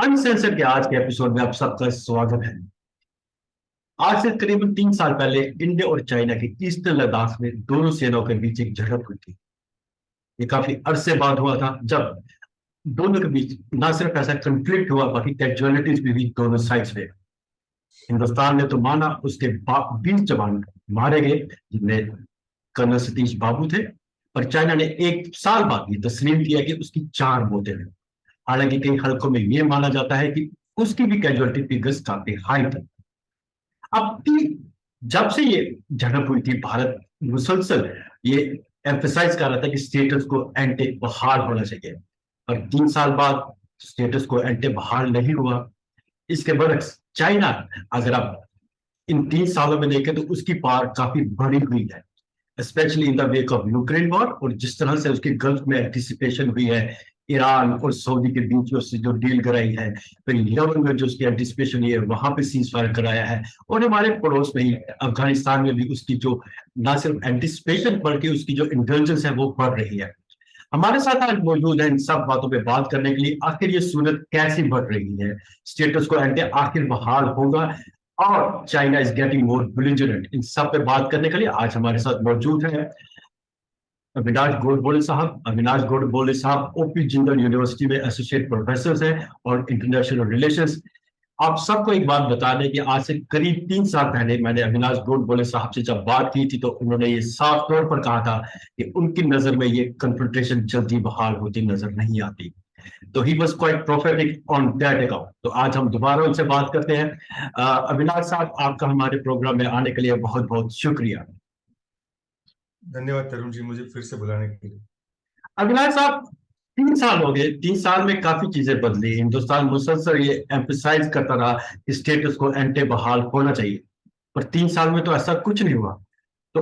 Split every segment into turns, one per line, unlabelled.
Uncensor के आज के एपिसोड में आप सबका स्वागत है। आज से करीबन 3 साल पहले इंडिया और चाइना के ईस्टर्न लद्दाख में दोनों सेनाओं के बीच एक झड़प हुई थी। ये काफी अरसे बाद हुआ था जब दोनों के बीच ना सिर्फ ऐसा कंफ्लिक्ट हुआ बल्कि कैजुअलिटीज भी हुई दोनों साइड्स में। हिंदुस्तान ने तो माना उसके 20 जवान मारे गए जिनमें कर्नल सतीश बाबू थे, पर चाइना ने एक साल बाद ये तस्लीम किया कि उसकी 4 मौतें हुई। हालांकि कई हलकों में यह माना जाता है कि उसकी भी कैजुअलिटी फिगर्स काफी हाई थी। अब जब से ये झड़प हुई थी, भारत मुसलसल ये एम्फेसाइज कर रहा था कि स्टेटस को एंटे बहाल होना चाहिए, और 3 साल बाद स्टेटस को एंटे बहाल नहीं हुआ। इसके बरक्स चाइना, अगर आप इन 3 सालों में देखें तो उसकी पार काफी बढ़ी हुई है, specially in the wake of Ukraine war. और जिस तरह से उसके गल्फ में एंटिसिपेशन हुई है ईरान और सऊदी के बीच में उससे जो डील कराई है, फिर यमन में जो उसकी एंटिसिपेशन हुई है वहां पे सीज फायर कराया है, और हमारे पड़ोस में ही अफगानिस्तान में भी उसकी जो ना सिर्फ एंटिसिपेशन बल्कि उसकी जो इंटेलिजेंस है वो बढ़ रही है। हमारे साथ आज मौजूद है इन सब बातों पे बात करने के लिए, आखिर ये सूरत कैसी बढ़ रही है, स्टेटस को एंटे आखिर बहाल होगा, और China is getting more belligerent, इन सब पे बात करने के लिए आज हमारे साथ मौजूद है अविनाश गोडबोले साहब ओपी जिंदल यूनिवर्सिटी में एसोसिएट प्रोफेसर हैं और इंटरनेशनल रिलेशंस। आप सबको एक बात बता दें कि आज से करीब 3 साल पहले मैंने अविनाश गोडबोले साहब से जब बात की थी तो उन्होंने ये साफ तौर पर कहा था कि उनकी नजर में ये कन्फ्रंटेशन जल्दी बहाल होती नजर नहीं आती। तो he was quite prophetic on that account. तो आज हम दोबारा उनसे बात करते हैं। अविनाश साहब, आपका हमारे प्रोग्राम में आने के लिए बहुत बहुत शुक्रिया।
धन्यवाद तरुण जी, मुझे फिर से बुलाने के लिए।
अविनाश साहब, 3 साल हो गए, 3 साल में काफी चीजें बदली। हिंदुस्तान मुसलसल ये एम्फेसाइज करता रहा कि स्टेटस को एंटे बहाल होना चाहिए, पर 3 साल में तो ऐसा कुछ नहीं हुआ। तो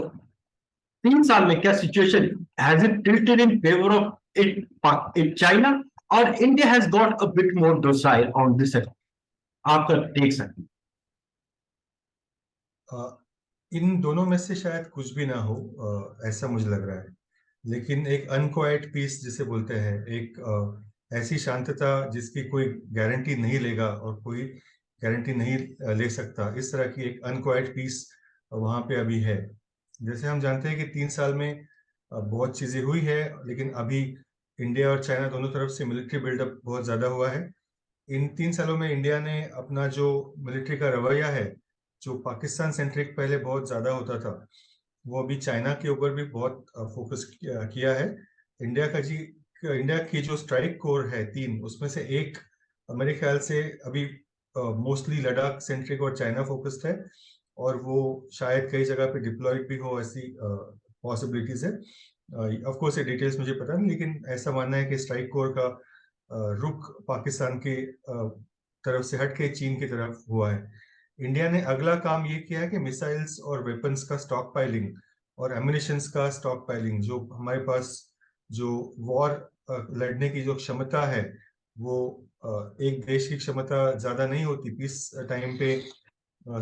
3 साल में क्या situation has it tilted in favour of it China, और India has got a bit more docile on this? आपका टेक सर।
इन दोनों में से शायद कुछ भी ना हो, ऐसा मुझे लग रहा है। लेकिन एक अनक्वाइट पीस जिसे बोलते हैं, एक ऐसी शांतता जिसकी कोई गारंटी नहीं लेगा और कोई गारंटी नहीं ले सकता, इस तरह की एक अनक्वाइट पीस वहां पे अभी है। जैसे हम जानते हैं कि 3 साल में बहुत चीजें हुई है, लेकिन अभी इंडिया और चाइना दोनों तरफ से मिलिट्री बिल्डअप बहुत ज्यादा हुआ है। इन 3 सालों में इंडिया ने अपना जो मिलिट्री का रवैया है, जो पाकिस्तान सेंट्रिक पहले बहुत ज्यादा होता था, वो अभी चाइना के ऊपर भी बहुत फोकस किया है। इंडिया की जो स्ट्राइक कोर है 3, उसमें से एक मेरे ख्याल से अभी मोस्टली लद्दाख सेंट्रिक और चाइना फोकस्ड है, और वो शायद कई जगह पे डिप्लॉयड भी हो, ऐसी पॉसिबिलिटीज है। ऑफ कोर्स ये डिटेल्स मुझे पता नहीं, लेकिन ऐसा मानना है कि स्ट्राइक कोर का रुख पाकिस्तान के तरफ से हट के चीन की तरफ हुआ है। इंडिया ने अगला काम ये किया है कि मिसाइल्स और वेपन्स का स्टॉक पाइलिंग और एम्यूनिशंस का स्टॉक पाइलिंग, जो हमारे पास जो वॉर लड़ने की जो क्षमता है, वो एक देश की क्षमता ज्यादा नहीं होती। पीस टाइम पे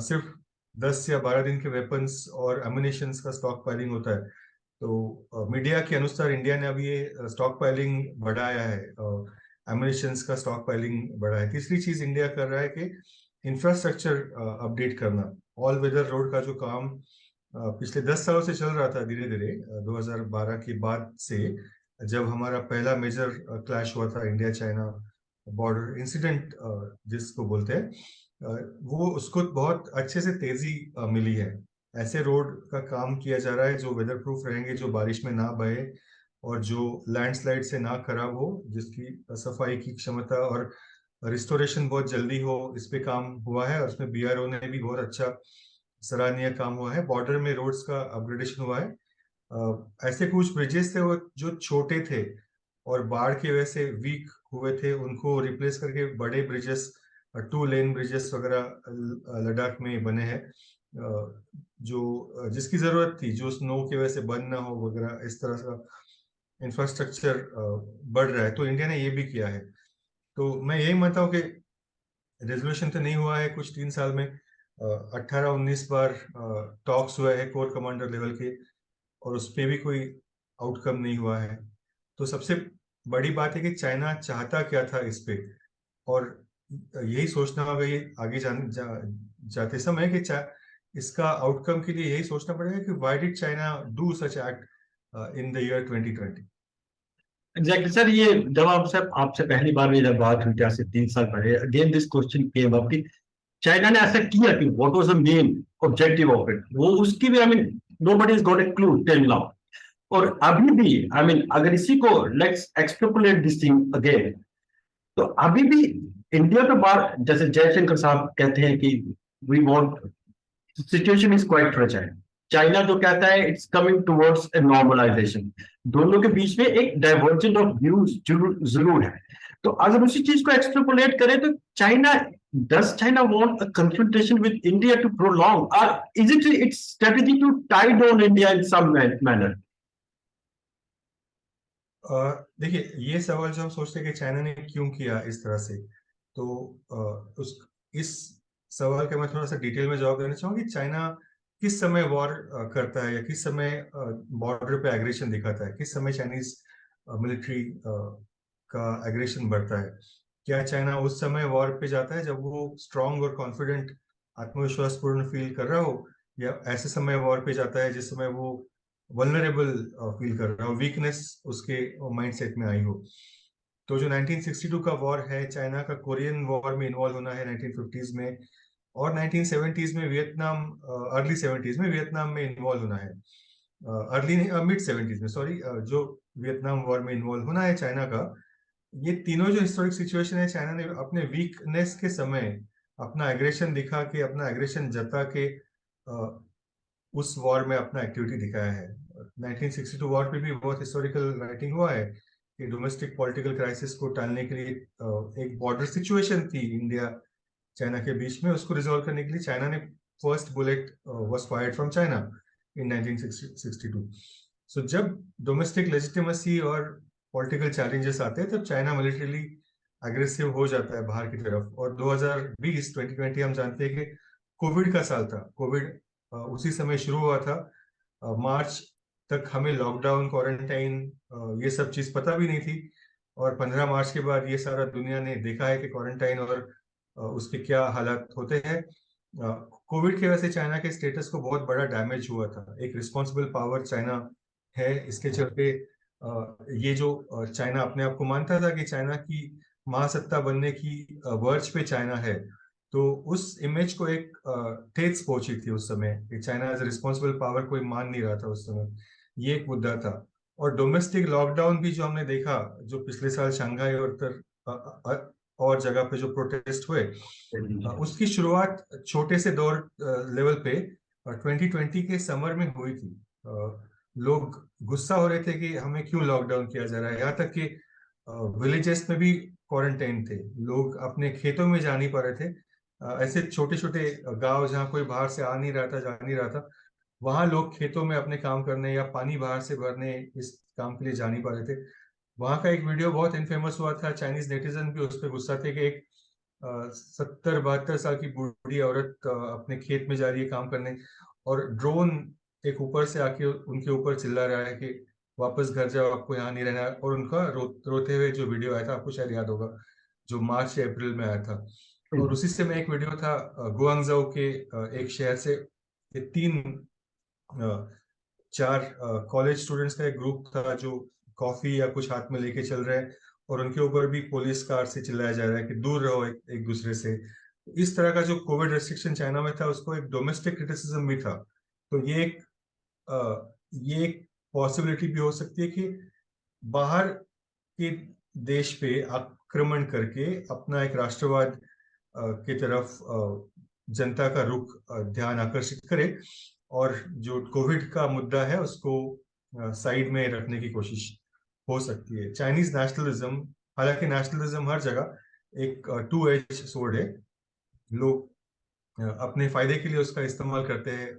सिर्फ 10 या 12 दिन के वेपन्स और एम्यूनिशंस का स्टॉक पाइलिंग होता है। तो मीडिया के अनुसार इंडिया ने अभी ये स्टॉक पाइलिंग बढ़ाया है, एम्यूनिशंस का स्टॉक पाइलिंग बढ़ा है। तीसरी चीज इंडिया कर रहा है कि इंफ्रास्ट्रक्चर अपडेट करना। ऑल वेदर रोड का जो काम पिछले 10 सालों से चल रहा था, धीरे धीरे 2012 के बाद से, जब हमारा पहला मेजर क्लैश हुआ था, इंडिया चाइना बॉर्डर इंसिडेंट जिसको बोलते हैं, वो उसको बहुत अच्छे से तेजी मिली है। ऐसे रोड का काम किया जा रहा है जो वेदर प्रूफ रहेंगे, जो बारिश में ना बहे और जो लैंडस्लाइड से ना खराब हो, जिसकी सफाई की क्षमता और रिस्टोरेशन बहुत जल्दी हो, इस पे काम हुआ है। और उसमें बीआरओ ने भी बहुत अच्छा सराहनीय काम हुआ है। बॉर्डर में रोड्स का अपग्रेडेशन हुआ है। ऐसे कुछ ब्रिजेस थे वो जो छोटे थे और बाढ़ की वजह से वीक हुए थे, उनको रिप्लेस करके बड़े ब्रिजेस, 2 लेन ब्रिजेस वगैरह लद्दाख में बने हैं, जो जिसकी जरूरत थी, जो स्नो की वजह से बंद ना हो वगैरह, इस तरह का इंफ्रास्ट्रक्चर बढ़ रहा है। तो इंडिया ने ये भी किया है। तो मैं यही मानता हूँ कि रेजोल्यूशन तो नहीं हुआ है कुछ 3 साल में, 18-19 बार टॉक्स हुए हैं कोर कमांडर लेवल के, और उस पर भी कोई आउटकम नहीं हुआ है। तो सबसे बड़ी बात है कि चाइना चाहता क्या था इस पे, और यही सोचना होगा ये आगे जाते समय कि इसका आउटकम के लिए यही सोचना पड़ेगा कि why did China do such act in the year 2020।
Exactly sir, ये जब आपसे आपसे पहली बार मेरी जब बात हुई थी आज से 3 साल पहले, again this question came up कि चाइना ने ऐसा किया कि what was the main objective of it, वो उसकी भी I mean nobody is got a clue till now. और अभी भी आई मीन अगर इसी को let's extrapolate this thing again, तो अभी भी इंडिया के बाहर जैसे जयशंकर साहब कहते हैं कि we want, situation is quite fragile. China जो कहता है it's coming towards a normalisation. दोनों के बीच में एक डाइवर्जेंट ऑफ व्यूज जरूर जरूर है। तो अगर उसी चीज को एक्सट्रपोलेट करें तो China, does China want a confrontation with India to prolong, or is it its strategy to tie down India in some manner?
देखिए, ये सवाल जो हम सोचते हैं कि चाइना ने क्यों किया इस तरह से, तो उस इस सवाल का मैं थोड़ा सा डिटेल में जवाब देना चाहूंगा कि चाइना किस समय वॉर करता है या किस समय बॉर्डर पे एग्रेशन दिखाता है, किस समय चाइनीज मिलिट्री का एग्रेशन बढ़ता है। क्या चाइना उस समय वॉर पे जाता है जब वो स्ट्रांग और कॉन्फिडेंट, आत्मविश्वास पूर्ण फील कर रहा हो, या ऐसे समय वॉर पे जाता है जिस समय वो वल्नरेबल फील कर रहा हो, वीकनेस उसके माइंडसेट में आई हो। तो जो 1962 का वॉर है, चाइना का कोरियन वॉर में इन्वॉल्व होना है 1950s में, और 1970s में वियतनाम, अर्ली 70s में वियतनाम में इन्वॉल्व होना है, अर्ली मिड 70s में सॉरी, जो वियतनाम वॉर में इन्वॉल्व होना है चाइना का। ये तीनों जो हिस्टोरिक सिचुएशन है, चाइना ने अपने वीकनेस के समय अपना एग्रेशन दिखा के, अपना एग्रेशन जता के उस वॉर में अपना एक्टिविटी दिखाया है। 1962 वॉर पे भी बहुत हिस्टोरिकल राइटिंग हुआ है कि डोमेस्टिक पॉलिटिकल क्राइसिस को टालने के लिए एक बॉर्डर सिचुएशन थी इंडिया चाइना के बीच में, उसको रिजॉल्व करने के लिए चाइना ने first bullet was fired from China in 1962। सो जब डोमेस्टिक लेजिटिमेसी और पॉलिटिकल चैलेंजेस आते हैं तब चाइना मिलिटरीली एग्रेसिव हो जाता है बाहर की तरफ। और 2020 हम जानते हैं कि कोविड का साल था, कोविड उसी समय शुरू हुआ था। मार्च तक हमें लॉकडाउन, क्वारंटाइन, ये सब चीज पता भी नहीं थी, और 15 मार्च के बाद ये सारा दुनिया ने देखा है कि क्वारंटाइन और उसके क्या हालात होते हैं। कोविड की वजह से चाइना के स्टेटस को बहुत बड़ा डैमेज हुआ था। एक रिस्पॉन्सिबल पावर चाइना है, इसके चलते ये जो चाइना अपने आप को मानता था कि चाइना की महासत्ता बनने की वर्ज पे चाइना है, तो उस इमेज को एक ठेस पहुंची थी उस समय कि चाइना एज रिस्पॉन्सिबल पावर कोई मान नहीं रहा था उस समय। ये एक मुद्दा था। और डोमेस्टिक लॉकडाउन भी जो हमने देखा, जो पिछले साल शंघाई और और जगह पे जो प्रोटेस्ट हुए, उसकी शुरुआत छोटे से दौर लेवल पे 2020 के समर में हुई थी। लोग गुस्सा हो रहे थे कि हमें क्यों लॉकडाउन किया जा रहा है, यहाँ तक कि विलेजेस में भी क्वारंटाइन थे, लोग अपने खेतों में जा नहीं पा रहे थे। ऐसे छोटे छोटे गांव जहाँ कोई बाहर से आ नहीं रहा था, जा नहीं रहा था, वहां लोग खेतों में अपने काम करने या पानी बाहर से भरने इस काम के लिए जा नहीं पा रहे थे। वहां का एक वीडियो बहुत इनफेमस हुआ था, चाइनीज नेटिजन भी उस पर गुस्सा थे कि एक 70-72 साल की बूढ़ी औरत अपने खेत में जा रही है काम करने, और ड्रोन एक ऊपर से आके उनके ऊपर चिल्ला रहा है कि वापस घर जाओ, आपको यहाँ नहीं रहना है। और उनका रोते हुए जो वीडियो आया था, आपको शायद याद होगा, जो मार्च या अप्रैल में आया था। और उसी से में एक वीडियो था गुआंगझो के एक शहर से, ये 4 कॉलेज स्टूडेंट्स का एक ग्रुप था जो कॉफी या कुछ हाथ में लेके चल रहे हैं, और उनके ऊपर भी पुलिस कार से चिल्लाया जा रहा है कि दूर रहो एक दूसरे से। इस तरह का जो कोविड रेस्ट्रिक्शन चाइना में था, उसको एक डोमेस्टिक क्रिटिसिज्म भी था। तो ये एक पॉसिबिलिटी भी हो सकती है कि बाहर के देश पे आक्रमण करके अपना एक राष्ट्रवाद की तरफ जनता का रुख ध्यान आकर्षित करे, और जो कोविड का मुद्दा है उसको साइड में रखने की कोशिश हो सकती है। चाइनीज नेशनलिज्म, हालांकि नेशनलिज्म हर जगह एक टू एज सोर्ड है, लोग अपने फायदे के लिए उसका इस्तेमाल करते हैं,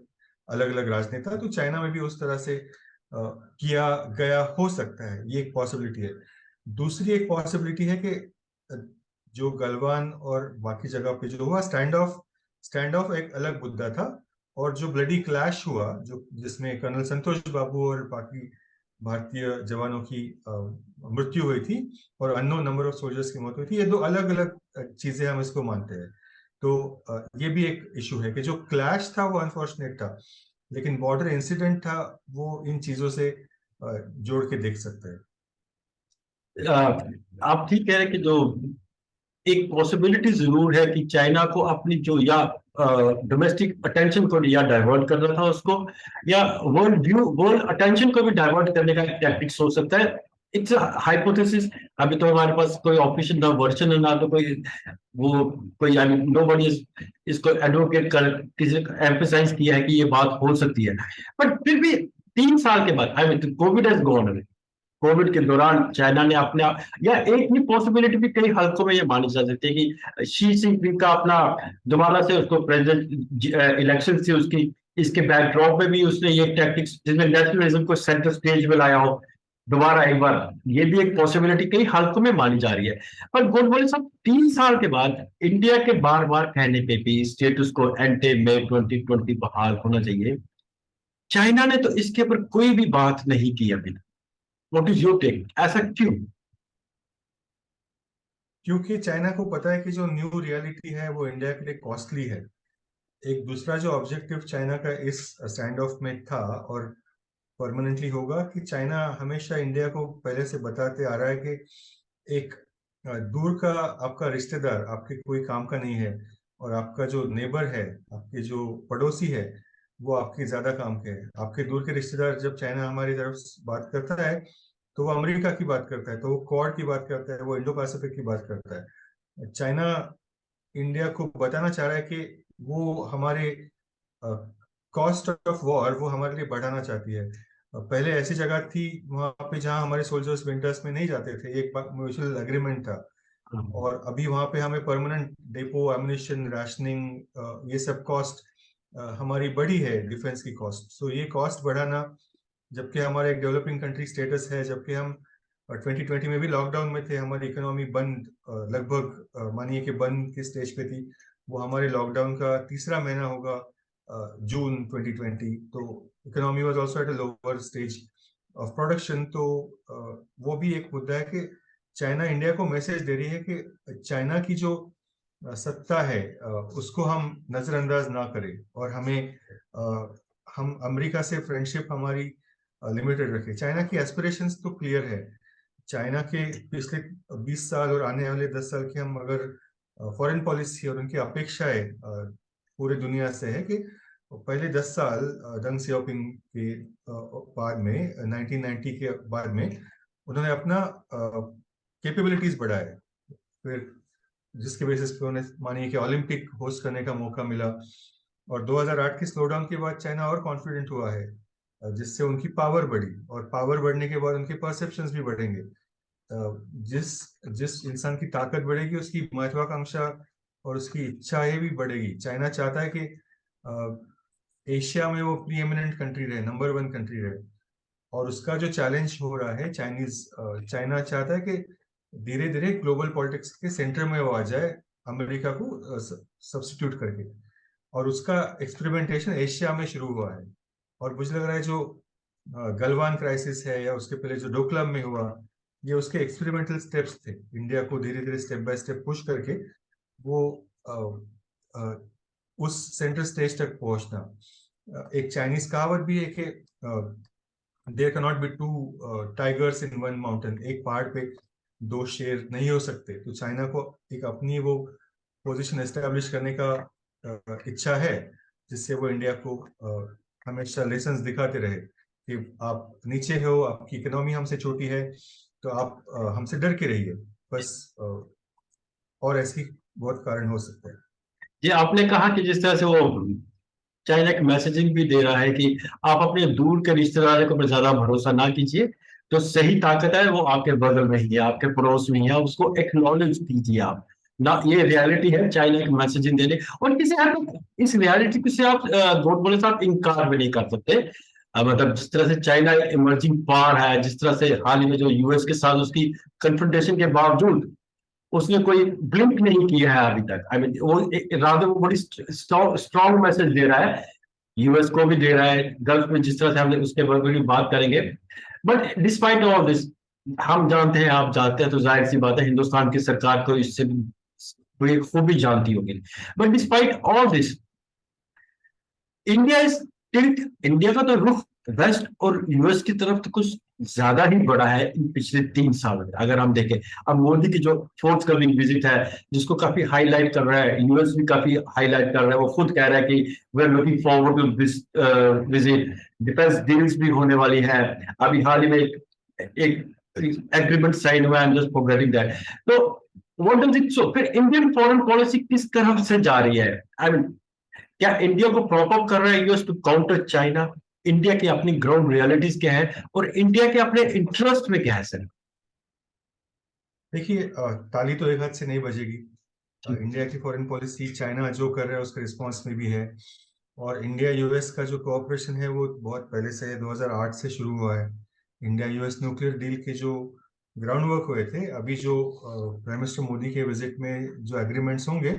अलग अलग राजनेता। तो चाइना में भी उस तरह से किया गया हो सकता है, ये एक पॉसिबिलिटी है। दूसरी एक पॉसिबिलिटी है कि जो गलवान और बाकी जगह पे जो हुआ स्टैंड ऑफ एक अलग मुद्दा था, और जो ब्लडी क्लैश हुआ, जो जिसमें कर्नल संतोष बाबू और बाकी भारतीय जवानों की मृत्यु हुई थी और अननोन नंबर ऑफ सोल्जर्स की मौत हुई थी, ये दो अलग अलग चीजें हम इसको मानते हैं। तो ये भी एक इशू है कि जो क्लैश था वो अनफॉर्चुनेट था, लेकिन बॉर्डर इंसिडेंट था, वो इन चीजों से जोड़ के देख सकते हैं।
आप ठीक कह रहे हैं कि जो एक पॉसिबिलिटी जरूर है कि चाइना को अपनी जो या डोमेस्टिक अटेंशन को या डाइवर्ट कर रहा था उसको, या वर्ल्ड अटेंशन को भी डाइवर्ट करने का एक टैक्टिक्स हो सकता है। It's hypothesis. अभी तो हमारे पास कोई ऑफिशियल ना वर्जन है ना तो कोई वो कोई आई मीन नोबडी इज इसको एडवोकेट कर किसी एम्फसाइज किया है कि ये बात हो सकती है। बट फिर भी 3 साल के बाद I mean Covid has gone, Covid के दौरान चाइना ने अपने या एक ही पॉसिबिलिटी भी कई हल्कों में ये मानी जा सकती है कि शी जिनपिंग का अपना दोबारा से उसको प्रेसिडेंट इलेक्शन से उसकी इसके बैकड्रॉप में भी उसने ये टैक्टिक्स जिसमें नेशनलिज्म को सेंटर स्टेज में लाया हो दोबारा एक बार, ये भी एक पॉसिबिलिटी कई हल्कों में मानी जा रही है। पर गोडबोले साहब 3 साल के बाद इंडिया के बार बार कहने पे भी स्टेटस को एंटे में 2020 बहाल होना चाहिए, चाइना ने तो इसके ऊपर कोई भी बात नहीं की अभी। व्हाट इज योर टेक, ऐसा क्यों?
क्योंकि चाइना को पता है कि जो न्यू रियलिटी है वो इंडिया के लिए कॉस्टली है। एक दूसरा जो ऑब्जेक्टिव चाइना का इस स्टैंड ऑफ में था और परमानेंटली होगा कि चाइना हमेशा इंडिया को पहले से बताते आ रहा है कि एक दूर का आपका रिश्तेदार आपके कोई काम का नहीं है, और आपका जो नेबर है, आपके जो पड़ोसी है, वो आपके ज्यादा काम के है। आपके दूर के रिश्तेदार जब चाइना हमारी तरफ बात करता है तो वो अमेरिका की बात करता है, तो वो क्वाड की बात करता है, वो इंडो पैसिफिक की बात करता है। चाइना इंडिया को बताना चाह रहा है कि वो हमारे कॉस्ट ऑफ वॉर वो हमारे लिए बढ़ाना चाहती है। पहले ऐसी जगह थी वहां पे जहां हमारे सोल्जर्स विंटर्स में नहीं जाते थे, एक म्यूचुअल एग्रीमेंट था। और अभी वहां पे हमें परमानेंट डेपो, एमिनेशन, राशनिंग, ये सब कॉस्ट हमारी बड़ी है, डिफेंस की कॉस्ट। सो ये कॉस्ट बढ़ाना, जबकि हमारा एक डेवलपिंग कंट्री स्टेटस है, जबकि हम 2020 में भी लॉकडाउन में थे, हमारी इकोनॉमी बंद, लगभग मानिए कि बंद की स्टेज पे थी। वो हमारे लॉकडाउन का तीसरा महीना होगा, जून 2020। तो economy was also at a lower stage of production. तो वो भी एक मुद्दा है कि चाइना इंडिया को मैसेज दे रही है कि चाइना की जो सत्ता है उसको हम नजरअंदाज ना करें, और हम अमेरिका से फ्रेंडशिप हमारी लिमिटेड रखें। चाइना की एस्पिरेशंस तो क्लियर है। चाइना के पिछले 20 साल और आने वाले 10 साल की हम अगर फॉरेन पॉलिसी और उनकी अपेक्षाएं पूरे दुनिया से है कि पहले 10 साल दंग सियाओपिंग के बाद में 1990 के बाद में उन्होंने अपना कैपेबिलिटीज बढ़ाए, फिर जिसके बेसिस पे उन्हें मानिए कि ओलंपिक होस्ट करने का मौका मिला। और 2008 के स्लोडाउन के बाद चाइना और कॉन्फिडेंट हुआ है, जिससे उनकी पावर बढ़ी, और पावर बढ़ने के बाद उनके परसेप्शंस भी बढ़ेंगे। जिस जिस इंसान की ताकत बढ़ेगी उसकी महत्वाकांक्षा और उसकी इच्छाएं भी बढ़ेगी। चाइना चाहता है कि एशिया में वो प्री एमिनेंट कंट्री रहे, नंबर 1 कंट्री रहे। और उसका जो चैलेंज हो रहा है, चाइना चाहता है कि धीरे धीरे ग्लोबल पॉलिटिक्स के सेंटर में वो आ जाए, अमेरिका को सब्स्टिट्यूट करके। और उसका एक्सपेरिमेंटेशन एशिया में शुरू हुआ है। और मुझे लग रहा है जो गलवान क्राइसिस है या उसके पहले जो डोकलाम में हुआ, ये उसके एक्सपेरिमेंटल स्टेप्स थे, इंडिया को धीरे धीरे स्टेप बाय स्टेप पुश करके वो उस सेंटर स्टेज तक पहुंचना। एक चाइनीज कहावत भी है कि there can not be two tigers in one mountain, एक पहाड़ पे 2 शेर नहीं हो सकते। तो चाइना को एक अपनी वो पोजीशन एस्टेब्लिश करने का इच्छा है, जिससे वो इंडिया को हमेशा लेसन्स दिखाते रहे कि आप नीचे हो, आपकी इकोनॉमी हमसे छोटी है, तो आप हमसे डर के रहिए बस। और ऐसी बहुत कारण हो सकते हैं।
ये आपने कहा कि जिस तरह से वो चाइना एक मैसेजिंग भी दे रहा है कि आप अपने दूर के रिश्तेदारों को ज्यादा भरोसा ना कीजिए, जो सही ताकत है वो आपके बगल में ही है, आपके पड़ोस में ही है, उसको एक्नॉलेज कीजिए आप ना। ये रियलिटी है चाइना एक मैसेजिंग देने, और किसी हद तक इस रियलिटी से आप गॉड बोले साहब इनकार भी नहीं कर सकते। मतलब जिस तरह से चाइना इमर्जिंग पावर है, जिस तरह से हाल ही में जो यूएस के साथ उसकी कन्फ्रंटेशन के बावजूद उसने कोई ब्लिंक नहीं किया है अभी तक। आई मीन वो रादर वो बड़ी स्ट्रॉन्ग मैसेज दे रहा है, यूएस को भी दे रहा है, गल्फ में जिस तरह से हमने उसके बारे में बात करेंगे। बट डिस्पाइट ऑल दिस, हम जानते हैं, आप जानते हैं, तो जाहिर सी बात है हिंदुस्तान की सरकार को इससे ये खूबी जानती होगी। But despite all this, India is tilt, India का तो रुख वेस्ट और यूएस की तरफ तो कुछ ज्यादा ही बढ़ा है इन पिछले 3 साल में। अगर हम देखें, अब मोदी की जो फोर्थ कमिंग विजिट है, जिसको काफी हाईलाइट कर रहा है, यूएस भी काफी हाईलाइट कर रहा है, वो खुद कह रहा है कि we are looking forward to this visit, defence deals भी होने वाली है। अभी हाल ही में एक एग्रीमेंट साइन हुआ, I am just forgetting that. तो व्हाट डज इट शो, फिर इंडियन फॉरेन पॉलिसी किस तरफ से जा रही है? आई मीन, क्या इंडिया को प्रॉप अप कर रहा है US to counter China? India की अपनी ग्राउंड रियलिटीज क्या है और इंडिया के अपने इंटरेस्ट में क्या है सर?
देखिए, ताली तो एक हाथ से नहीं बजेगी। इंडिया की फॉरेन पॉलिसी चाइना जो कर रहा है उसके रिस्पॉन्स में भी है, और इंडिया यूएस का जो कोऑपरेशन है वो बहुत पहले से 2008 से शुरू हुआ है। इंडिया यूएस न्यूक्लियर डील के जो ग्राउंड वर्क हुए थे, अभी जो प्राइम मिनिस्टर मोदी के विजिट में जो एग्रीमेंट्स होंगे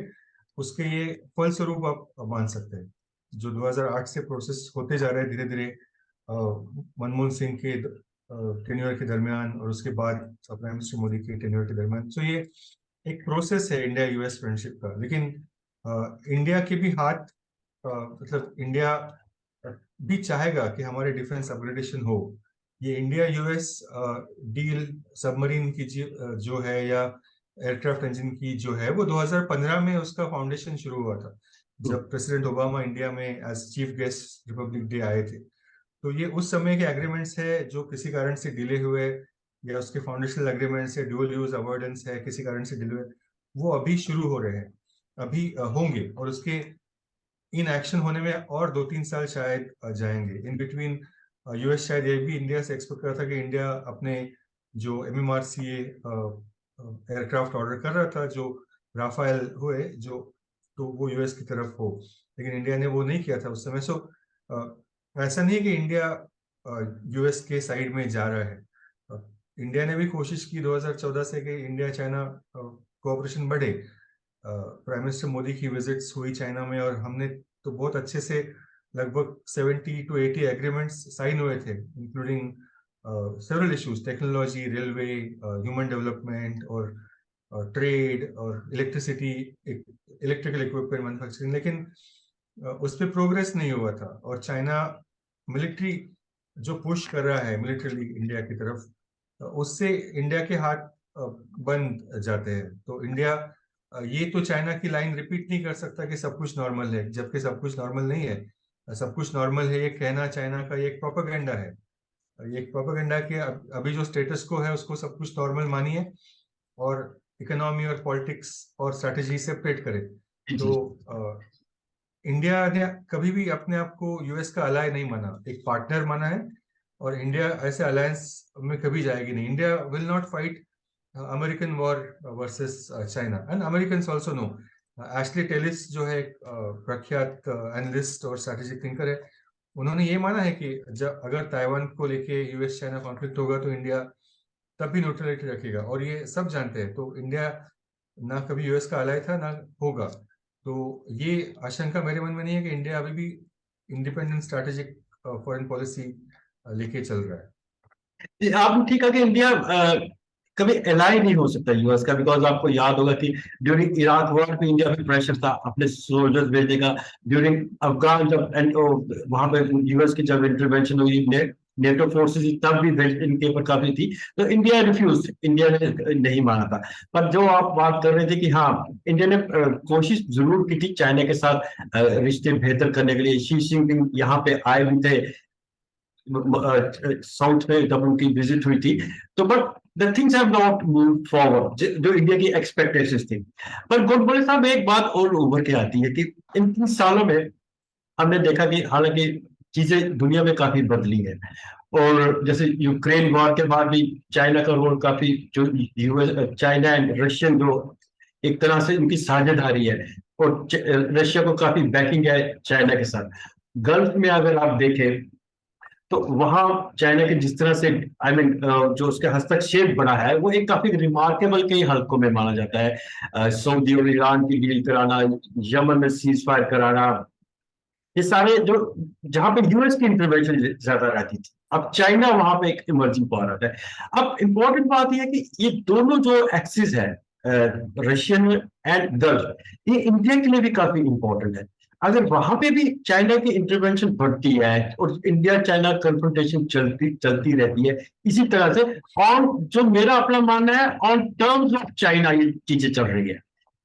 उसके ये फलस्वरूप आप मान सकते हैं। जो 2008 से प्रोसेस होते जा रहे हैं धीरे धीरे, मनमोहन सिंह के टेन्योर के दरमियान और उसके बाद प्राइम मिनिस्टर मोदी के टेन्योर के दरमियान, तो ये एक प्रोसेस है इंडिया यूएस फ्रेंडशिप का। लेकिन इंडिया के भी हाथ, मतलब इंडिया भी चाहेगा कि हमारे डिफेंस अपग्रेडेशन हो। ये इंडिया यूएस डील सबमरीन की जो है या एयरक्राफ्ट इंजन की जो है, वो 2015 में उसका फाउंडेशन शुरू हुआ था, जब प्रेसिडेंट ओबामा इंडिया में as chief guest Republic Day आए थे। तो ये उस समय के एग्रीमेंट्स है जो किसी कारण से डिले हुए, या उसके फाउंडेशनल एग्रीमेंट्स है, ड्यूल यूज अवॉइडेंस है, किसी कारण से डिले हुए, वो अभी शुरू हो रहे हैं, अभी होंगे, और उसके इन एक्शन होने में और 2-3 साल शायद जाएंगे। इन बिटवीन यूएस शायद ये भी इंडिया से एक्सपेक्ट कर रहा था कि इंडिया अपने जो MMRCA एयरक्राफ्ट ऑर्डर कर रहा था, जो राफेल हुए जो, तो वो यूएस की तरफ हो, लेकिन इंडिया ने वो नहीं किया था उस समय। सो ऐसा नहीं है कि इंडिया यूएस के साइड में जा रहा है। इंडिया ने भी कोशिश की 2014 से कि इंडिया चाइना कोऑपरेशन बढ़े। प्राइम मिनिस्टर मोदी की विजिट्स हुई चाइना में, और हमने तो बहुत अच्छे से लगभग 70 to 80 एग्रीमेंट्स साइन हुए थे, including several issues, technology, railway, human development, और ट्रेड, और इलेक्ट्रिसिटी, इलेक्ट्रिकल इक्विपमेंट मैन्युफैक्चरिंग। लेकिन उस पर प्रोग्रेस नहीं हुआ था, और चाइना मिलिट्री जो पुश कर रहा है मिलिट्री इंडिया की तरफ, उससे इंडिया के हाथ बंद जाते हैं। तो इंडिया ये तो चाइना की लाइन रिपीट नहीं कर सकता कि सब कुछ नॉर्मल है, जबकि सब कुछ नॉर्मल नहीं है। सब कुछ नॉर्मल है ये कहना चाइना का ये एक प्रोपेगेंडा है। ये एक प्रोपेगेंडा के अभी जो स्टेटस को है उसको सब कुछ नॉर्मल मानिए, और इकोनॉमी और पॉलिटिक्स और स्ट्रेटेजी सेपरेट करे। तो इंडिया ने कभी भी अपने आप को यूएस का अलाय नहीं माना, एक पार्टनर माना है, और इंडिया ऐसे अलायंस में कभी जाएगी नहीं। India will not fight American war versus China, and American also no. Ashley Tellis जो है प्रख्यात एनालिस्ट और स्ट्रेटेजिक थिंकर है, उन्होंने ये माना है कि जब अगर ताइवान को लेके यूएस चाइना कॉन्फ्लिक्ट होगा तो इंडिया तब भी न्यूट्रलिटी रखेगा, और ये सब जानते हैं। तो इंडिया ना कभी यूएस का अलाय था ना होगा। तो ये आशंका मेरे मन में नहीं है कि इंडिया अभी भी इंडिपेंडेंट स्ट्रैटेजिक फॉरेन पॉलिसी लेके चल रहा है।
आपने ठीक कहा कि इंडिया कभी एलाई नहीं हो सकता यूएस का, बिकॉज आपको याद होगा कि ड्यूरिंग इराक वॉर पे इंडिया पे प्रेशर था अपने सोल्जर्स भेजने का। ड्यूरिंग अफगान जब वहां पे यूएस की जब इंटरवेंशन हुई, नेटो फोर्सेस तब भी इनके ऊपर काफी थी, तो इंडिया रिफ्यूज, इंडिया ने नहीं माना था। पर जो आप बात कर रहे थे कि हाँ, इंडिया ने कोशिश जरूर की थी चाइना के साथ रिश्ते बेहतर करने के लिए। शी जिनपिंग यहाँ पे आए भी थे साउथ में जब उनकी विजिट हुई थी, तो but the things have not move forward जो इंडिया की एक्सपेक्टेशंस थी। पर गोडबोले साहब, एक बात और उभर के आती है कि इन 3 सालों में हमने देखा कि हालांकि चीजें दुनिया में काफी बदली है, और जैसे यूक्रेन वॉर के बाद भी चाइना का रोल काफी, जो यूएस चाइना एंड रशियन जो एक तरह से उनकी साझेदारी है, और रशिया को काफी बैकिंग है चाइना के साथ। गल्फ में अगर आप देखें तो वहां चाइना के जिस तरह से आई मीन जो उसका हस्तक्षेप बढ़ा है, वो एक काफी रिमार्केबल कई हलकों में माना जाता है। सऊदी और ईरान की डील कराना, यमन में सीज फायर कराना, ये सारे जो जहां पे यूएस की इंटरवेंशन ज्यादा रहती थी, अब चाइना वहां पे एक इमर्जिंग पावर आता है। अब इंपॉर्टेंट बात यह है कि ये दोनों जो एक्सिस है, रशियन एंड गल्फ, ये इंडिया के लिए भी काफी इंपॉर्टेंट है। अगर वहां पे भी चाइना की इंटरवेंशन बढ़ती है और इंडिया चाइना कन्फ्रंटेशन चलती चलती रहती है इसी तरह से, ऑन जो मेरा अपना मानना है, ऑन टर्म्स ऑफ चाइना ये चीजें चल रही है।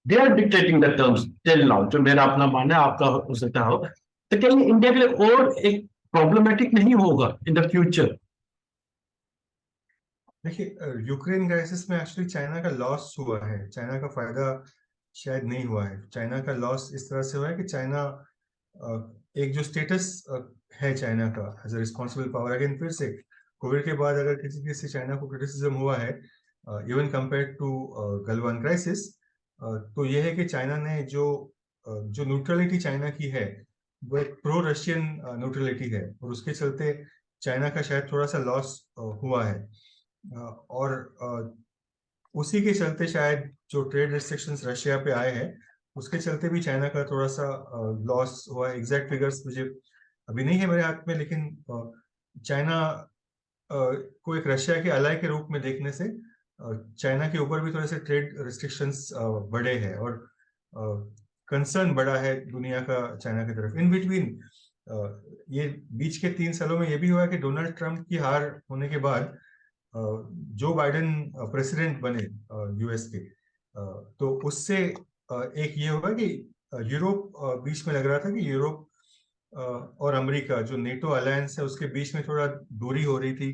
They are dictating the terms till now, जो मेरा अपना मानना है, आपका हो सकता हो। तो क्या ये इंडिया के लिए और एक प्रॉब्लमेटिक नहीं होगा इन द फ्यूचर?
देखिए, यूक्रेन क्राइसिस में एक्चुअली चाइना का लॉस हुआ है, चाइना का फायदा शायद नहीं हुआ है। चाइना का लॉस इस तरह से हुआ है कि चाइना एक जो स्टेटस है चाइना का as a responsible power, again फिर से कोविड के बाद अगर किसी किसी से चाइना को क्रिटिसिज्म हुआ है even compare to Galwan crisis, तो ये है कि चाइना ने जो न्यूट्रलिटी चाइना की है वो एक प्रो रशियन न्यूट्रलिटी है, और उसके चलते चाइना का शायद थोड़ा सा लॉस हुआ है। और उसी के चलते शायद जो ट्रेड रिस्ट्रिक्शंस रशिया पे आए हैं उसके चलते भी चाइना का थोड़ा सा लॉस हुआ है। एग्जैक्ट फिगर्स मुझे अभी नहीं है मेरे हाथ में, लेकिन चाइना को एक रशिया के अलाय के रूप में देखने से चाइना के ऊपर भी थोड़े से ट्रेड रिस्ट्रिक्शंस बढ़े हैं, और कंसर्न बढ़ा है दुनिया का चाइना की तरफ। इन बिटवीन ये बीच के 3 सालों में ये भी हुआ कि डोनाल्ड ट्रंप की हार होने के बाद जो बाइडेन प्रेसिडेंट बने यूएस के, तो उससे एक ये हुआ कि यूरोप बीच में लग रहा था कि यूरोप और अमेरिका जो नेटो अलायंस है उसके बीच में थोड़ा दूरी हो रही थी।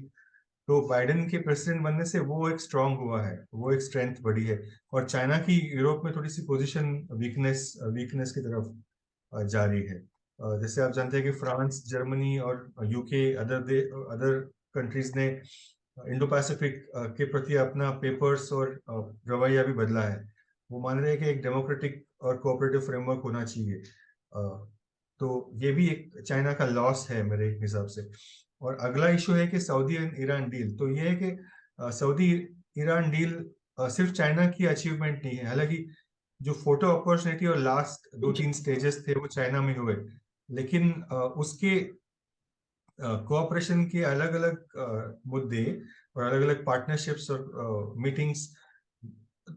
तो बाइडेन के प्रेसिडेंट बनने से वो एक स्ट्रांग हुआ है, वो एक स्ट्रेंथ बढ़ी है, और चाइना की यूरोप में थोड़ी सी पोजीशन वीकनेस वीकनेस की तरफ जा रही है। जैसे आप जानते हैं कि फ्रांस, जर्मनी और यूके अदर कंट्रीज ने इंडो पैसिफिक के प्रति अपना पेपर्स और रवैया भी बदला है। वो मान रहे हैं कि एक डेमोक्रेटिक और कोऑपरेटिव फ्रेमवर्क होना चाहिए। तो ये भी एक चाइना का लॉस है मेरे हिसाब से। और अगला इशू है कि सऊदी एंड ईरान डील। तो ये है कि सऊदी ईरान डील सिर्फ चाइना की अचीवमेंट नहीं है, हालांकि जो फोटो अपॉर्चुनिटी और लास्ट 2-3 स्टेजेस थे वो चाइना में हुए, लेकिन उसके कोऑपरेशन के अलग अलग मुद्दे और अलग अलग पार्टनरशिप्स और मीटिंग्स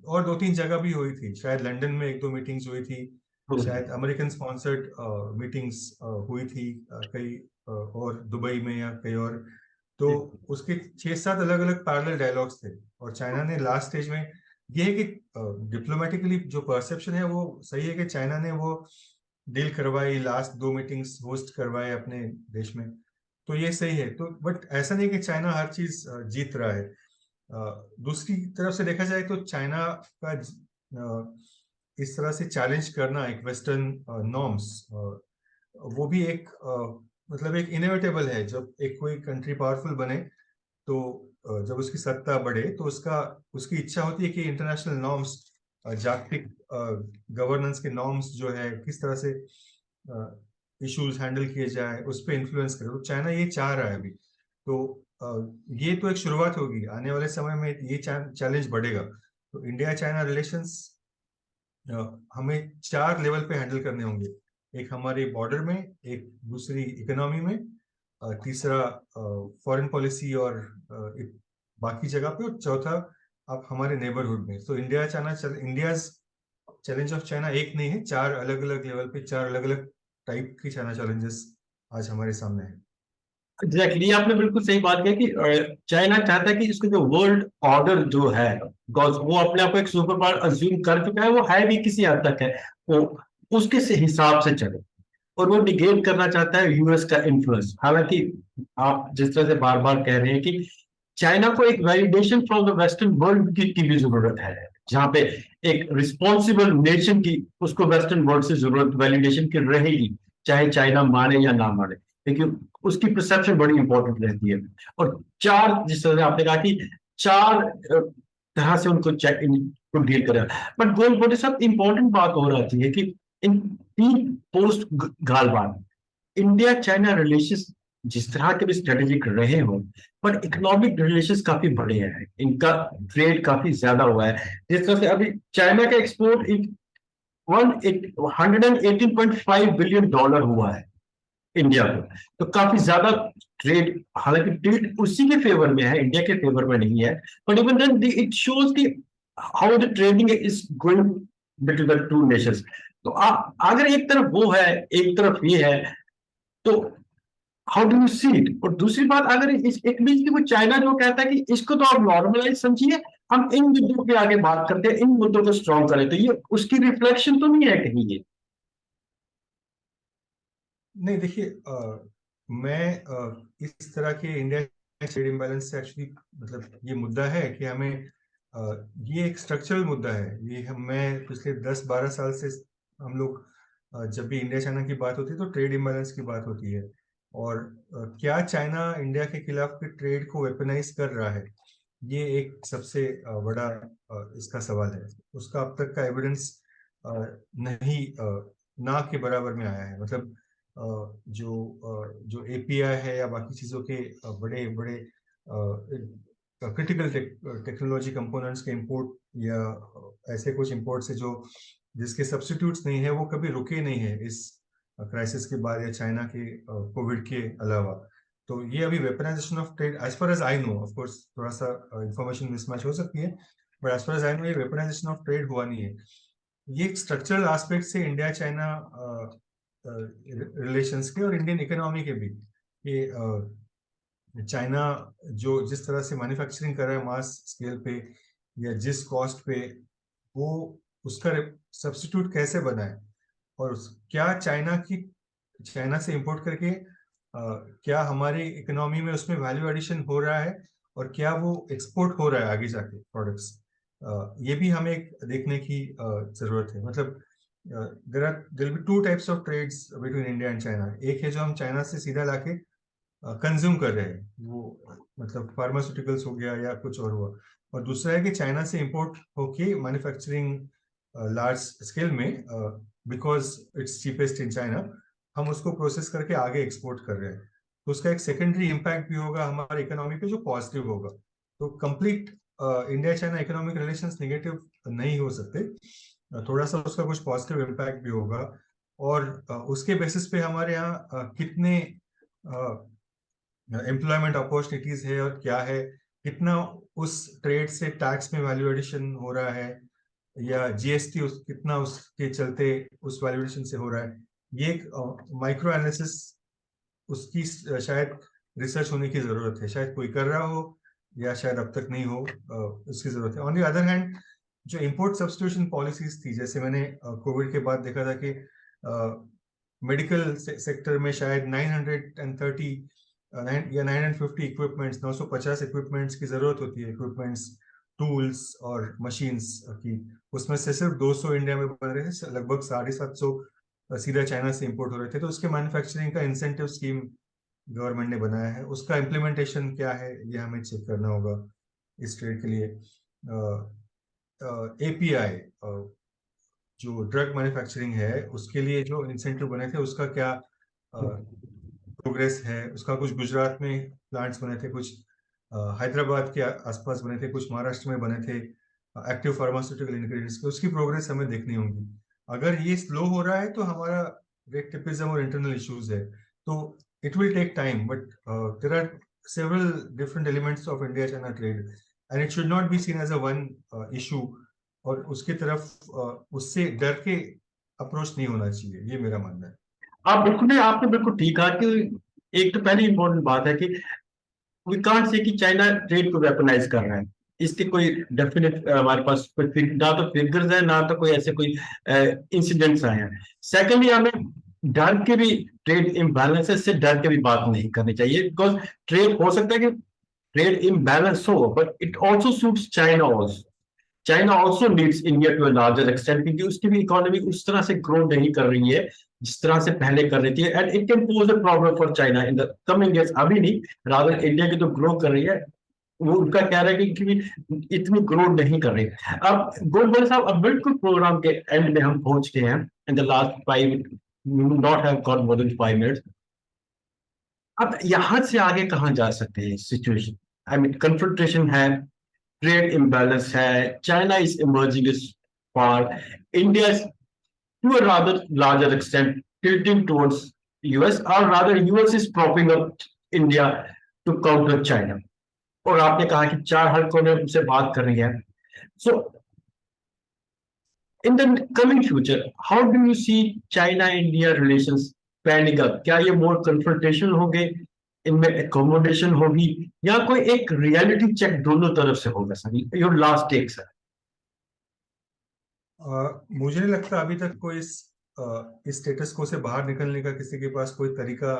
और 2-3 जगह भी हुई थी। शायद लंदन में 1-2 मीटिंग्स हुई थी, शायद अमेरिकन स्पॉन्सर्ड मीटिंग्स हुई थी कई, और दुबई में या कहीं और। तो उसके 6-7 अलग अलग पैरेलल डायलॉग्स थे, और चाइना ने लास्ट स्टेज में, ये है कि डिप्लोमेटिकली जो परसेप्शन है वो सही है कि चाइना ने वो डील करवाई, लास्ट 2 मीटिंग्स होस्ट करवाए अपने देश में, तो ये सही है। तो बट ऐसा नहीं कि चाइना हर चीज जीत रहा है। दूसरी तरफ से देखा जाए तो चाइना का इस तरह से चैलेंज करना एक वेस्टर्न नॉर्म्स, वो भी एक मतलब एक इनएविटेबल है। जब एक कोई कंट्री पावरफुल बने तो जब उसकी सत्ता बढ़े तो उसकी इच्छा होती है कि इंटरनेशनल नॉर्म्स, जागतिक गवर्नेंस के नॉर्म्स जो है किस तरह से इश्यूज हैंडल किए जाए उस पर इन्फ्लुएंस करे। तो चाइना ये चाह रहा है अभी। तो ये तो एक शुरुआत होगी, आने वाले समय में ये चैलेंज बढ़ेगा। तो इंडिया चाइना रिलेशंस हमें 4 लेवल पे हैंडल करने होंगे। एक हमारे बॉर्डर में, एक दूसरी इकोनॉमी में, तीसरा फॉरेन पॉलिसी और बाकी जगह पे, और चौथा आप हमारे नेबरहुड में। तो इंडिया चैलेंज ऑफ चाइना एक नहीं है, 4 अलग अलग लेवल पे 4 अलग अलग टाइप की चाइना चैलेंजेस आज हमारे सामने है।
एग्जैक्टली, आपने बिल्कुल सही बात किया कि चाइना चाहता है कि इसको जो वर्ल्ड ऑर्डर जो है, बिकॉज वो अपने आप को एक सुपर पावर अज्यूम कर चुका है, वो है भी किसी हद तक है, वो उसके से हिसाब से चले, और वो निगेट करना चाहता है यूएस का इन्फ्लुएंस। हालांकि आप जिस तरह से बार बार कह रहे हैं कि चाइना को एक validation from the western world की भी जरूरत है, जहां पे एक रिस्पॉन्सिबल नेशन की उसको वेस्टर्न वर्ल्ड से जरूरत वैलिडेशन की रहेगी, चाहे चाइना माने या ना माने, लेकिन उसकी परसेप्शन बड़ी इंपॉर्टेंट रहती है। और 4, जिस तरह से आपने कहा कि 4 तरह से उनको डील करें। बट गोल बोटे सब इंपॉर्टेंट बात और आती है कि इन 3 post Galwan India China relation जिस तरह के भी स्ट्रेटेजिक रहे हो, पर इकोनॉमिक रिलेशंस काफी बड़े हैं, इनका ट्रेड काफी ज्यादा हुआ है। जिस तरह से अभी चाइना का एक्सपोर्ट 118.5 बिलियन डॉलर हुआ है इंडिया को, तो काफी ज्यादा ट्रेड। हालांकि ट्रेड उसी के फेवर में है, इंडिया के फेवर में नहीं है, but even then it shows कि how the trading is going between the two nations. तो अगर एक तरफ वो है, एक तरफ ये है, तो how do you see it? और दूसरी बात, अगर इस एक बीच की वो चाइना जो कहता है कि इसको तो आप नॉर्मलाइज समझिए, हम इन मुद्दों पे आगे बात करते हैं, इन मुद्दों को स्ट्रॉन्ग करें, तो ये उसकी रिफ्लेक्शन तो नहीं है कहीं ये?
नहीं, देखिए, मैं इस तरह के इंडिया ट्रेड इम्बैलेंस से एक्चुअली, मतलब ये मुद्दा है कि हमें ये एक स्ट्रक्चरल मुद्दा है। ये मैं पिछले 10-12 साल से हम लोग जब भी इंडिया चाइना की बात होती है तो ट्रेड इम्बैलेंस की बात होती है। और क्या चाइना इंडिया के खिलाफ के ट्रेड को वेपनाइज कर रहा है, ये एक सबसे बड़ा इसका सवाल है। उसका अब तक का एविडेंस नहीं, ना के बराबर में आया है। मतलब जो एपीआई है या बाकी चीजों के बड़े बड़े क्रिटिकल टेक्नोलॉजी कंपोनेंट्स के इंपोर्ट या ऐसे कुछ इंपोर्ट से जो जिसके सब्स्टिट्यूट्स नहीं है, वो कभी रुके नहीं है इस क्राइसिस के बाद या चाइना के कोविड के अलावा। तो ये अभी weaponisation of trade, as far as I know, of course थोड़ा सा इंफॉर्मेशन मिसमैच हो सकती है, but as far as I know ये वेपनाइजेशन ऑफ ट्रेड हुआ नहीं है। ये एक स्ट्रक्चरल एस्पेक्ट से इंडिया चाइना रिलेशंस के और इंडियन इकोनॉमी के भी, ये चाइना जो जिस तरह से मैन्युफैक्चरिंग कर रहा है मास स्केल पे या जिस कॉस्ट पे, वो उसका सब्स्टिट्यूट कैसे बनाए, और क्या चाइना से इंपोर्ट करके क्या हमारी इकोनॉमी में उसमें वैल्यू एडिशन हो रहा है, और क्या वो एक्सपोर्ट हो रहा है आगे जाके प्रोडक्ट्स। ये भी हमें देखने की जरूरत है। मतलब there will be two types of trades between India and China. एक है जो हम चाइना से सीधा लाके कंज्यूम कर रहे हैं, वो मतलब फार्मास्यूटिकल्स हो गया या कुछ और हुआ। और दूसरा है कि चाइना से इंपोर्ट होके मैन्युफैक्चरिंग लार्ज स्केल में, because it's cheapest in China, हम उसको प्रोसेस करके आगे एक्सपोर्ट कर रहे हैं। तो उसका एक सेकेंडरी इम्पैक्ट भी होगा हमारे इकोनॉमी पे जो पॉजिटिव होगा। तो complete India China economic relations negative नहीं हो सकते, थोड़ा सा उसका कुछ पॉजिटिव इम्पैक्ट भी होगा। और उसके बेसिस पे हमारे यहाँ कितने एम्प्लॉयमेंट अपॉर्चुनिटीज है और क्या है, कितना उस ट्रेड से टैक्स में वैल्यू एडिशन हो रहा है, या जीएसटी कितना उसके चलते उस वैल्यू एडिशन से हो रहा है, ये एक माइक्रो एनालिसिस, उसकी शायद रिसर्च होने की जरूरत है। शायद कोई कर रहा हो या शायद अब तक नहीं हो, उसकी जरूरत है। ऑन द अदर हैंड, जो इंपोर्ट सब्स्टिट्यूशन पॉलिसीज थी, जैसे मैंने कोविड के बाद देखा था कि मेडिकल सेक्टर में शायद 930 या 950 इक्विपमेंट्स, 950 इक्विपमेंट्स की जरूरत होती है, इक्विपमेंट्स, टूल्स और मशीन्स की। उसमें से सिर्फ 200 इंडिया में बन रहे थे, लगभग 750 सीधा चाइना से इंपोर्ट हो रहे थे। तो उसके मैन्युफैक्चरिंग का इंसेंटिव स्कीम गवर्नमेंट ने बनाया है, उसका इम्प्लीमेंटेशन क्या है ये हमें चेक करना होगा इस ट्रेड के लिए। एपीआई जो ड्रग मैन्युफैक्चरिंग है, उसके लिए जो इंसेंटिव बने थे, उसका क्या प्रोग्रेस है। उसका कुछ गुजरात में प्लांट्स बने थे, कुछ हैदराबाद के आसपास बने थे, कुछ महाराष्ट्र में बने थे एक्टिव फार्मास्यूटिकल इंग्रेडिएंट्स के। उसकी प्रोग्रेस हमें देखनी होगी। अगर ये स्लो हो रहा है तो हमारा रेट टिपिज्म और इंटरनल इश्यूज है, तो it will take time. But there are several different elements of India China trade and it should not be seen as a one issue, और उसकी तरफ उससे डर के अप्रोच नहीं होना चाहिए, ये मेरा मानना है।
आप बिल्कुल नहीं, आपने बिल्कुल ठीक कहा कि एक तो पहली इंपॉर्टेंट बात है कि वी कांट से कि चाइना ट्रेड को वेपनाइज कर रहा है। इसके कोई डेफिनेट हमारे पास कोई ना तो फिगर्स है, ना तो कोई ऐसे कोई इंसिडेंट्स आए हैं। सेकेंडली, हमें डर के भी, ट्रेड इम्बैलेंसेस से डर के भी बात नहीं करनी चाहिए, बिकॉज ट्रेड हो सकता है कि ट्रेड इम्बैलेंस हो, but it also suits China also. China also needs India to a larger extent, क्योंकि उसकी भी इकोनॉमी उस तरह से ग्रो नहीं कर रही है जिस तरह से पहले कर रही थी, and it can pose a problem for China in the coming years. अभी नहीं, रादर इंडिया की तो ग्रो कर रही है, वो उनका कह रहा है कि इतनी ग्रो नहीं कर रही। अब गोलबर्ग साहब, अब बिल्कुल प्रोग्राम के एंड में हम पहुंच गए हैं, in the last 5, not have got more than 5 minutes. अब यहां से आगे कहां जा सकते हैं सिचुएशन? आई मीन कंफ्रंटेशन है, ट्रेड इम्बैलेंस है, China is emerging is far, India is to a rather larger extent tilting towards US, or rather US is propping up India to counter China। और आपने कहा कि चार हलकों ने उनसे बात करनी है। सो In the coming future, how do you see China-India relations panning up? क्या ये more confrontation होंगे, इनमें accommodation होगी, या कोई एक reality check दोनों तरफ से होगा sir? Your last take sir.
मुझे नहीं लगता अभी तक कोई इस स्टेटस को से बाहर निकलने का किसी के पास कोई तरीका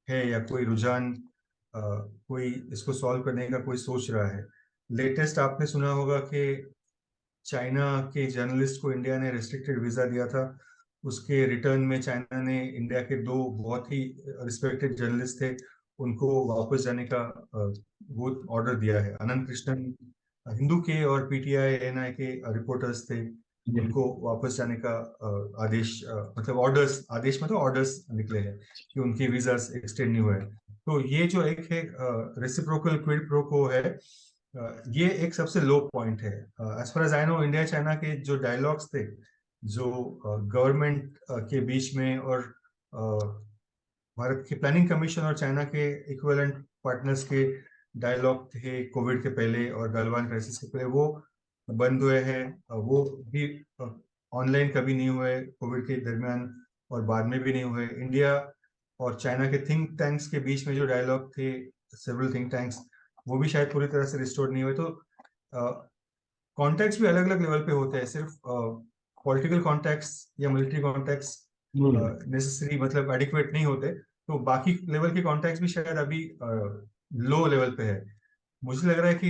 है या कोई रुझान, कोई इसको सॉल्व करने का कोई सोच रहा है। लेटेस्ट आपने सुना होगा कि चाइना के जर्नलिस्ट को इंडिया ने रेस्ट्रिक्टेड वीजा दिया था। उसके रिटर्न में चाइना ने इंडिया के दो बहुत ही रिस्पेक्टेड जर्नलिस्ट थे, उनको वापस जाने का वो ऑर्डर दिया है। अनंत कृष्णन हिंदू के और पीटीआई एएनआई के रिपोर्टर्स थे, उनको वापस जाने का आदेश, मतलब आदेश मतलब ऑर्डर्स निकले हैं कि उनके वीजास एक्सटेंड नहीं हुए। तो ये जो एक है रेसिप्रोकल क्विड प्रो को है, ये एक सबसे लो पॉइंट है। As far as I know, India China के जो डायलॉग्स थे, जो गवर्नमेंट के बीच में और भारत के प्लानिंग कमीशन और चाइना के इक्विवेलेंट पार्टनर्स के डायलॉग थे कोविड के पहले और गलवान क्राइसिस के पहले, वो बंद हुए हैं। वो भी ऑनलाइन कभी नहीं हुए कोविड के दरमियान और बाद में भी नहीं हुए। इंडिया और चाइना के थिंक टैंक्स के बीच में जो डायलॉग थे, सेवरल थिंक टैंक्स, वो भी शायद पूरी तरह से रिस्टोर नहीं हुए। तो कॉन्टैक्ट्स भी अलग अलग लेवल पे होते हैं, सिर्फ पॉलिटिकल कॉन्टैक्ट्स या मिलिट्री कॉन्टैक्ट्स नेसेसरी मतलब एडिक्वेट नहीं होते। तो बाकी लेवल के कॉन्टैक्ट्स भी शायद अभी लो लेवल पे है। मुझे लग रहा है कि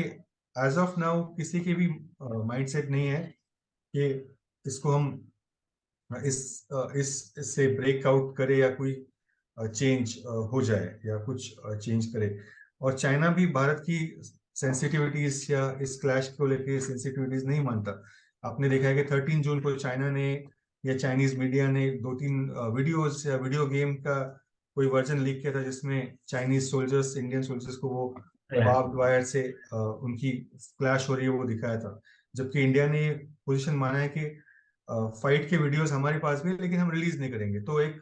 एज ऑफ नाउ किसी की भी माइंडसेट नहीं है कि इसको हम इससे ब्रेकआउट करे या कोई चेंज हो जाए या कुछ चेंज करे। और चाइना भी भारत की सेंसिटिविटीज या इस क्लैश को लेके सेंसिटिविटीज नहीं मानता। आपने देखा है कि 13 जून को चाइना ने या चाइनीज मीडिया ने 2-3 वीडियोस या वीडियो गेम का कोई वर्जन लीक किया था, जिसमें चाइनीज सोल्जर्स इंडियन सोल्जर्स को वो बार्ब्ड वायर से उनकी क्लैश हो रही है वो दिखाया था। जबकि इंडिया ने पोजीशन माना है कि फाइट के वीडियोस हमारे पास भी, लेकिन हम रिलीज नहीं करेंगे। तो एक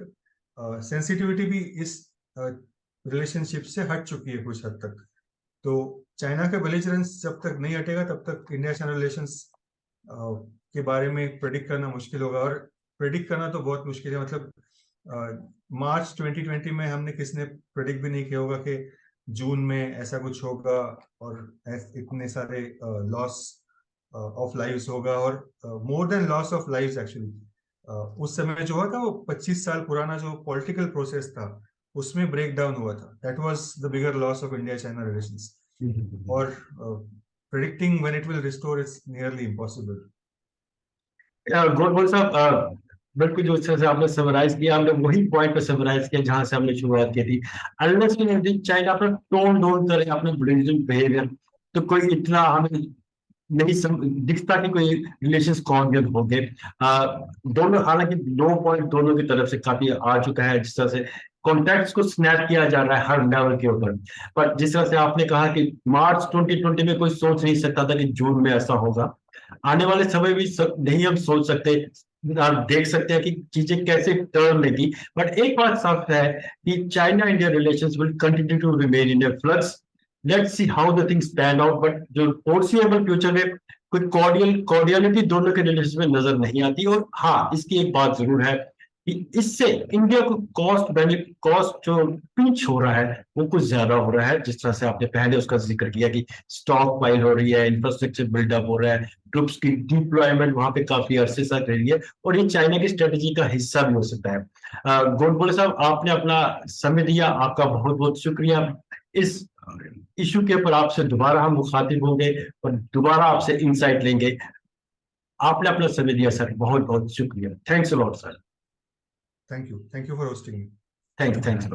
सेंसिटिविटी भी इस रिलेशनशिप से हट चुकी है कुछ हद तक। तो चाइना का बेलिजरेंस जब तक नहीं हटेगा तब तक इंडिया चाइना रिलेशंस के बारे में प्रेडिक्ट करना मुश्किल होगा। और प्रेडिक्ट करना तो बहुत मुश्किल है, मतलब मार्च 2020 में हमने किसने प्रेडिक्ट भी नहीं किया होगा कि जून में ऐसा कुछ होगा और इतने सारे लॉस ऑफ लाइव्स होगा। और more than loss of lives actually, उस समय जो हुआ था वो 25 साल पुराना जो पॉलिटिकल प्रोसेस था उसमें ब्रेक डाउन हुआ था। That was the bigger loss of India China relations. और predicting when it will restore is nearly impossible.
Golbol sahab, बिल्कुल जो अच्छे से आपने समराइज किया, हमने वही पॉइंट पे समराइज किया जहां से हमने शुरुआत की थी। अनलेस चाइना अपना टोन डाउन करे अपने बिहेवियर, तो कोई इतना हमें नहीं दिखता कि कोई रिलेशंस कॉन्ग्रेट हो गए। दोनों, हालांकि 2 पॉइंट दोनों की तरफ से काफी आ चुका है, जिस तरह से कॉन्टैक्ट्स को स्नैप किया जा रहा है हर लेवल के ऊपर। पर जिस तरह से आपने कहा कि मार्च 2020 में कोई सोच नहीं सकता था कि जून में ऐसा होगा, आने वाले समय भी नहीं हम सोच सकते, आप देख सकते हैं कि चीजें कैसे टर्न लेगी। बट एक बात साफ है कि China India relations will continue to remain in a flux. Let's see how the things pan out. But जो फोर्सिएबल फ्यूचर में कोई कॉर्डियलिटी दोनों के रिलेशन में नजर नहीं आती। और हाँ, इसकी एक बात जरूर है कि इससे इंडिया को कॉस्ट जो पिंच हो रहा है वो कुछ ज्यादा हो रहा है। जिस तरह से आपने पहले उसका जिक्र किया कि स्टॉक पाइल हो रही है, इंफ्रास्ट्रक्चर बिल्डअप हो रहा है, ट्रूप्स की डिप्लॉयमेंट वहां पे काफी अरसे से रही है, और ये चाइना की स्ट्रेटेजी का हिस्सा भी हो सकता है। गोलबोले साहब, आपने अपना समय दिया, आपका बहुत बहुत शुक्रिया। इस इशू के ऊपर आपसे दोबारा हम मुखातिब होंगे और दोबारा आपसे इंसाइट लेंगे। आपने अपना समय दिया सर, बहुत बहुत शुक्रिया। Thanks a lot sir.
Thank you for hosting.
Thanks.